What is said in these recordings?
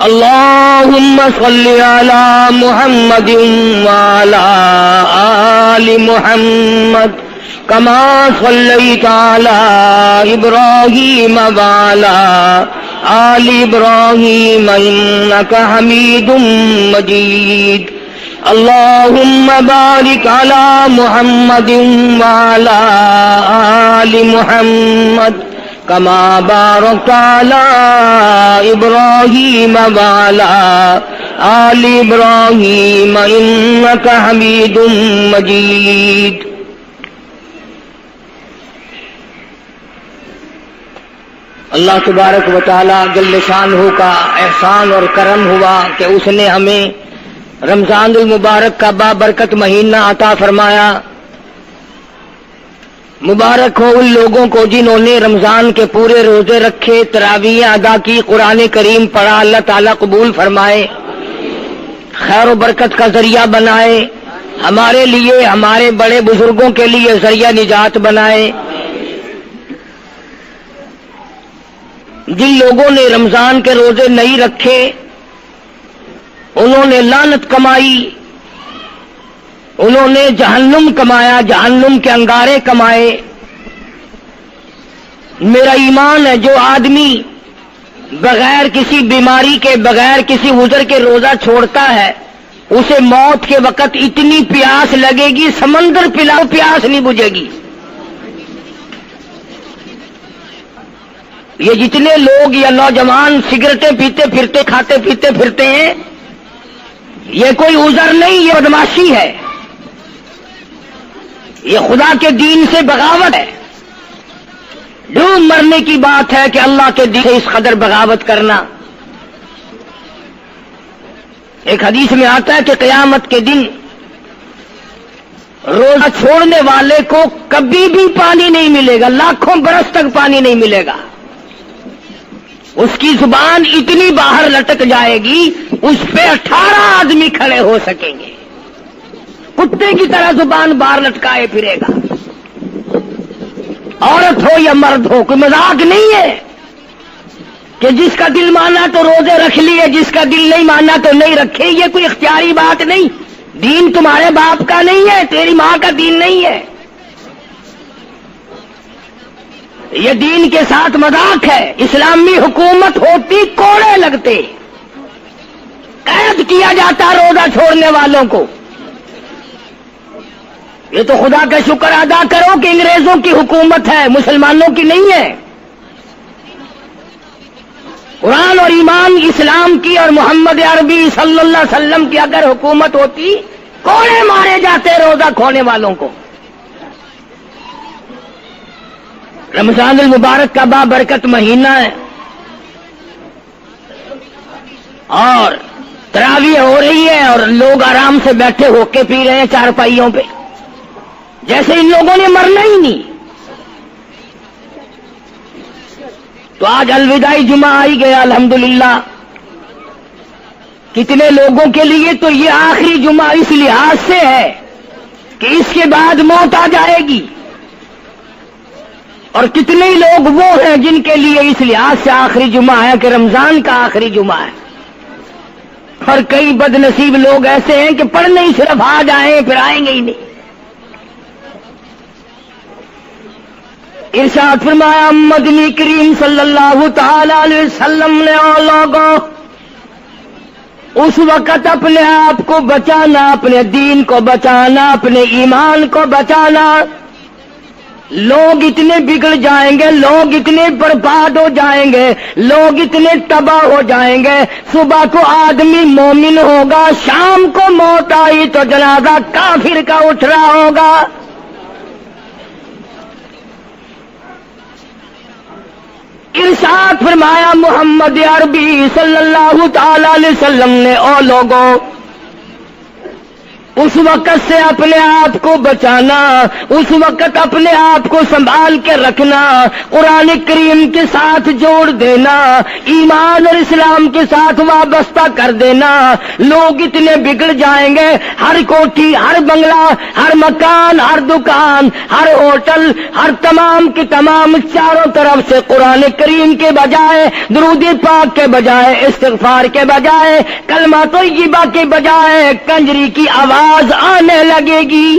اللهم صل على محمد وعلى آل محمد كما صليت على إبراهيم وعلى آل إبراهيم إنك حميد مجيد اللهم بارك على محمد وعلى آل محمد كما باركت على إبراهيم وعلى آل إبراهيم إنك حميد مجيد اللہ تبارک و تعالی جل شانہ کا احسان اور کرم ہوا کہ اس نے ہمیں رمضان المبارک کا بابرکت مہینہ عطا فرمایا۔ مبارک ہو ان لوگوں کو جنہوں نے رمضان کے پورے روزے رکھے، تراویح ادا کی، قرآن کریم پڑھا، اللہ تعالیٰ قبول فرمائے، خیر و برکت کا ذریعہ بنائے، ہمارے لیے، ہمارے بڑے بزرگوں کے لیے ذریعہ نجات بنائے۔ جن لوگوں نے رمضان کے روزے نہیں رکھے انہوں نے لعنت کمائی، انہوں نے جہنم کمایا، جہنم کے انگارے کمائے۔ میرا ایمان ہے جو آدمی بغیر کسی بیماری کے، بغیر کسی عذر کے روزہ چھوڑتا ہے، اسے موت کے وقت اتنی پیاس لگے گی، سمندر پلاؤ پیاس نہیں بجھے گی۔ یہ جتنے لوگ یا نوجوان سگریٹیں پیتے پھرتے، کھاتے پیتے پھرتے ہیں، یہ کوئی عذر نہیں، یہ بدماشی ہے، یہ خدا کے دین سے بغاوت ہے۔ ڈوب مرنے کی بات ہے کہ اللہ کے دین سے اس قدر بغاوت کرنا۔ ایک حدیث میں آتا ہے کہ قیامت کے دن روزہ چھوڑنے والے کو کبھی بھی پانی نہیں ملے گا، لاکھوں برس تک پانی نہیں ملے گا۔ اس کی زبان اتنی باہر لٹک جائے گی، اس پہ 18 آدمی کھڑے ہو سکیں گے، کتے کی طرح زبان باہر لٹکائے پھرے گا۔ عورت ہو یا مرد ہو، کوئی مذاق نہیں ہے کہ جس کا دل مانا تو روزے رکھ لیے، جس کا دل نہیں مانا تو نہیں رکھے۔ یہ کوئی اختیاری بات نہیں، دین تمہارے باپ کا نہیں ہے، تیری ماں کا دین نہیں ہے، یہ دین کے ساتھ مذاق ہے۔ اسلامی حکومت ہوتی کوڑے لگتے، قید کیا جاتا روزہ چھوڑنے والوں کو۔ یہ تو خدا کا شکر ادا کرو کہ انگریزوں کی حکومت ہے، مسلمانوں کی نہیں ہے۔ قرآن اور ایمان اسلام کی اور محمد عربی صلی اللہ علیہ وسلم کی اگر حکومت ہوتی، کوڑے مارے جاتے روزہ کھونے والوں کو۔ رمضان المبارک کا بابرکت مہینہ ہے اور تراویح ہو رہی ہے اور لوگ آرام سے بیٹھے ہو کے پی رہے ہیں چارپائیوں پہ، جیسے ان لوگوں نے مرنا ہی نہیں۔ تو آج الوداعی جمعہ آئی گیا الحمدللہ۔ کتنے لوگوں کے لیے تو یہ آخری جمعہ اس لحاظ سے ہے کہ اس کے بعد موت آ جائے گی، اور کتنے لوگ وہ ہیں جن کے لیے اس لحاظ سے آخری جمعہ ہے کہ رمضان کا آخری جمعہ ہے، اور کئی بد نصیب لوگ ایسے ہیں کہ پڑھنے ہی صرف آ جائیں پھر آئیں گے ہی نہیں۔ ارشاد فرمایا مدنی کریم صلی اللہ تعالی علیہ وسلم نے لوگوں اس وقت اپنے آپ کو بچانا، اپنے دین کو بچانا، اپنے ایمان کو بچانا۔ لوگ اتنے بگڑ جائیں گے، لوگ اتنے برباد ہو جائیں گے، لوگ اتنے تباہ ہو جائیں گے۔ صبح کو آدمی مومن ہوگا، شام کو موت آئی تو جنازہ کافر کا اٹھ رہا ہوگا۔ ارشاد فرمایا محمد عربی صلی اللہ تعالی علیہ وسلم نے، او لوگوں اس وقت سے اپنے آپ کو بچانا، اس وقت اپنے آپ کو سنبھال کے رکھنا، قرآن کریم کے ساتھ جوڑ دینا، ایمان اور اسلام کے ساتھ وابستہ کر دینا۔ لوگ اتنے بگڑ جائیں گے، ہر کوٹھی، ہر بنگلہ، ہر مکان، ہر دکان، ہر ہوٹل، ہر تمام کے تمام چاروں طرف سے قرآن کریم کے بجائے، درود پاک کے بجائے، استغفار کے بجائے، کلمہ طیبہ کے بجائے کنجری کی آواز آنے لگے گی۔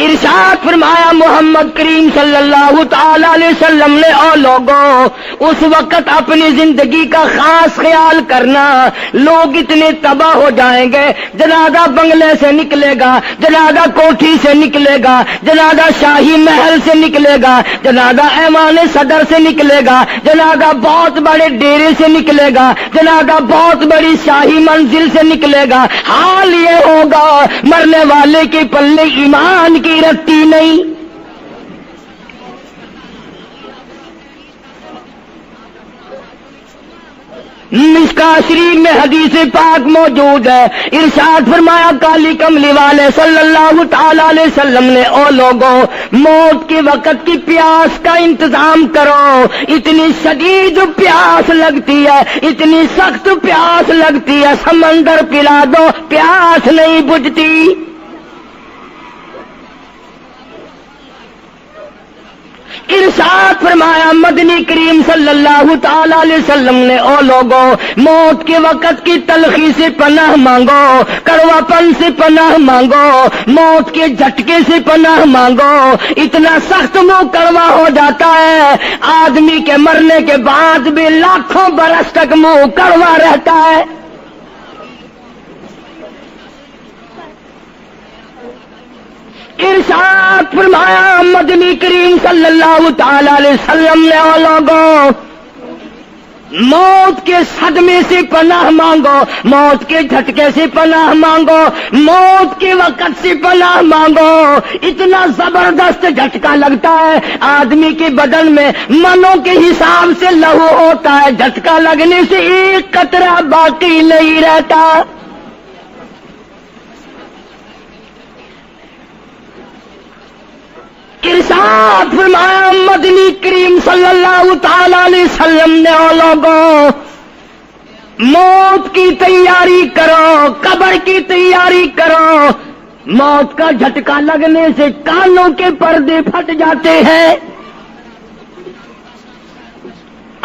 ارشاد فرمایا محمد کریم صلی اللہ تعالی علیہ وسلم نے، او لوگوں، اس وقت اپنی زندگی کا خاص خیال کرنا۔ لوگ اتنے تباہ ہو جائیں گے، جنازہ بنگلے سے نکلے گا، جنازہ کوٹھی سے نکلے گا، جنازہ شاہی محل سے نکلے گا، جنازہ ایوان صدر سے نکلے گا، جنازہ بہت بڑے ڈیرے سے نکلے گا، جنازہ بہت بڑی شاہی منزل سے نکلے گا۔ حال یہ ہوگا مرنے والے کے پلے ایمان کی رتی نہیں۔ مشکا شریف میں حدیث پاک موجود ہے، ارشاد فرمایا کالی کملی والے صلی اللہ تعالی علیہ وسلم نے، او لوگوں، موت کے وقت کی پیاس کا انتظام کرو۔ اتنی شدید پیاس لگتی ہے، اتنی سخت پیاس لگتی ہے، سمندر پلا دو پیاس نہیں بجھتی۔ ارشاد فرمایا مدنی کریم صلی اللہ تعالی علیہ وسلم نے، او لوگوں، موت کے وقت کی تلخی سے پناہ مانگو، کڑوا پن سے پناہ مانگو، موت کے جھٹکے سے پناہ مانگو۔ اتنا سخت منہ کڑوا ہو جاتا ہے، آدمی کے مرنے کے بعد بھی لاکھوں برس تک منہ کڑوا رہتا ہے۔ ارشاد فرمایا مدنی کریم صلی اللہ تعالی علیہ وسلم نے، او لوگوں، موت کے صدمے سے پناہ مانگو، موت کے جھٹکے سے پناہ مانگو، موت کے وقت سے پناہ مانگو۔ اتنا زبردست جھٹکا لگتا ہے، آدمی کے بدن میں منوں کے حساب سے لہو ہوتا ہے، جھٹکا لگنے سے ایک قطرہ باقی نہیں رہتا۔ ارشاد فرمایا مدنی کریم صلی اللہ تعالی علیہ وسلم نے، او لوگوں، موت کی تیاری کرو، قبر کی تیاری کرو۔ موت کا جھٹکا لگنے سے کانوں کے پردے پھٹ جاتے ہیں،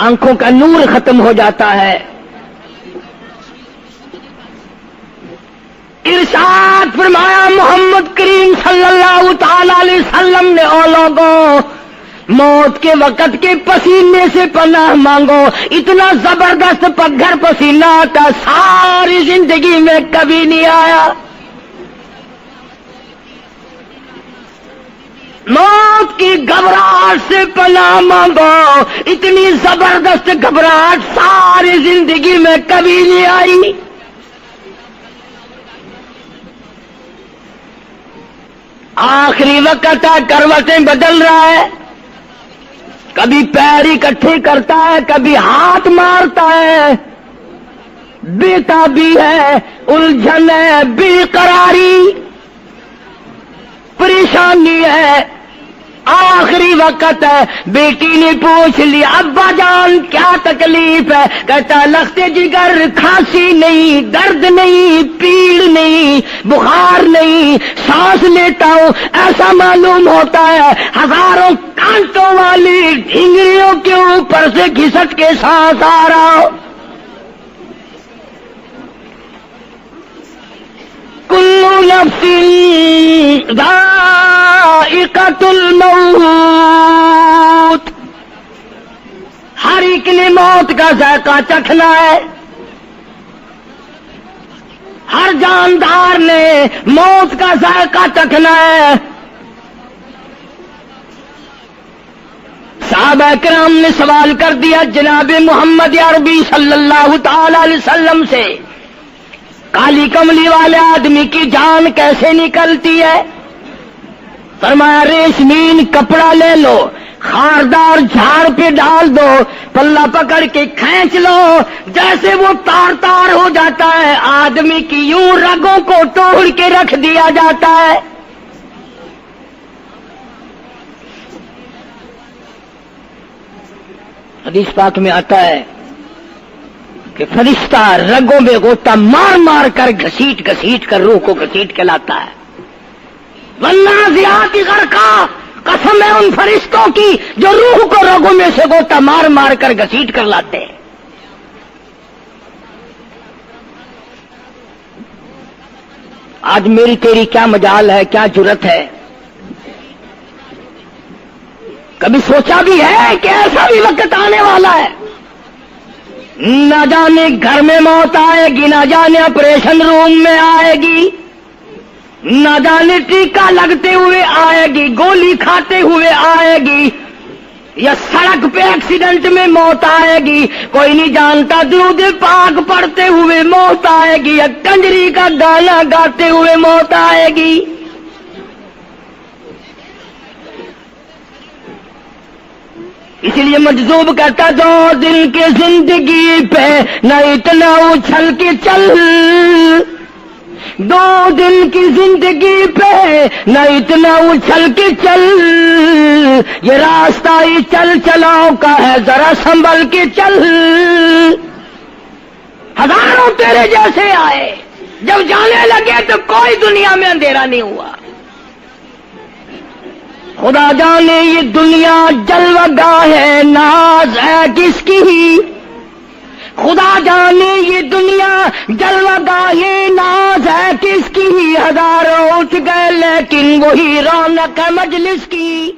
آنکھوں کا نور ختم ہو جاتا ہے۔ ارشاد فرمایا محمد کریم صلی اللہ تعالی علیہ وسلم نے، او لوگوں، موت کے وقت کے پسینے سے پناہ مانگو۔ اتنا زبردست پگھر پسینہ آتا ساری زندگی میں کبھی نہیں آیا۔ موت کی گھبراہٹ سے پناہ مانگو، اتنی زبردست گھبراہٹ ساری زندگی میں کبھی نہیں آئی۔ آخری وقت ہے، کروٹیں بدل رہا ہے، کبھی پیر اکٹھے کرتا ہے، کبھی ہاتھ مارتا ہے، بےتابی ہے، الجھن ہے، بے قراری، پریشانی ہے، آخری وقت ہے۔ بیٹی نے پوچھ لیا ابا جان کیا تکلیف ہے؟ کہتا لخت جگر، کھانسی نہیں، درد نہیں، پیڑ نہیں، بخار نہیں، سانس لیتا ہوں ایسا معلوم ہوتا ہے ہزاروں کانٹوں والی ڈھنگریوں کے اوپر سے گھسٹ کے سانس آ رہا ہو۔ کل نفس ذائقۃ الموت، ہر ایک نے موت کا ذائقہ چکھنا ہے، ہر جاندار نے موت کا ذائقہ چکھنا ہے۔ صحابہ کرام نے سوال کر دیا جناب محمد عربی صلی اللہ تعالی علیہ وسلم سے، کالی کملی والے آدمی کی جان کیسے نکلتی ہے؟ فرمایا ریشمین کپڑا لے لو، خاردار جھاڑ پہ ڈال دو، پلہ پکڑ کے کھینچ لو، جیسے وہ تار تار ہو جاتا ہے، آدمی کی یوں رگوں کو توڑ کے رکھ دیا جاتا ہے۔ حدیث پاک میں آتا ہے کہ فرشتہ رگوں میں غوطہ مار مار کر گھسیٹ گھسیٹ کر روح کو گھسیٹ کے لاتا ہے۔ والنازعات غرقا، قسم ہے ان فرشتوں کی جو روح کو رگوں میں سے غوطہ مار مار کر گھسیٹ کر لاتے ہیں۔ آج میری تیری کیا مجال ہے، کیا جرت ہے؟ کبھی سوچا بھی ہے کہ ایسا بھی وقت آنے والا ہے، نہ جانے گھر میں موت آئے گی، نہ جانے آپریشن روم میں آئے گی، نہ جانے ٹیکہ لگتے ہوئے آئے گی، گولی کھاتے ہوئے آئے گی، یا سڑک پہ ایکسیڈنٹ میں موت آئے گی، کوئی نہیں جانتا، درود پاک پڑھتے ہوئے موت آئے گی، یا کنجری کا گانا گاتے ہوئے موت آئے گی۔ اس لیے مجذوب کہتا 2 دن کی زندگی پہ نہ اتنا اچھل کے چل، 2 دن کی زندگی پہ نہ اتنا اچھل کے چل، یہ راستہ ہی چل چلاؤ کا ہے، ذرا سنبھل کے چل۔ ہزاروں تیرے جیسے آئے، جب جانے لگے تو کوئی دنیا میں اندھیرا نہیں ہوا۔ خدا جانے یہ دنیا جلوہ گاہ ہے، ناز ہے کس کی؟ خدا جانے یہ دنیا جلوہ گاہ ہے، ناز ہے کس کی؟ ہزاروں اٹھ گئے لیکن وہی رونق ہے مجلس کی۔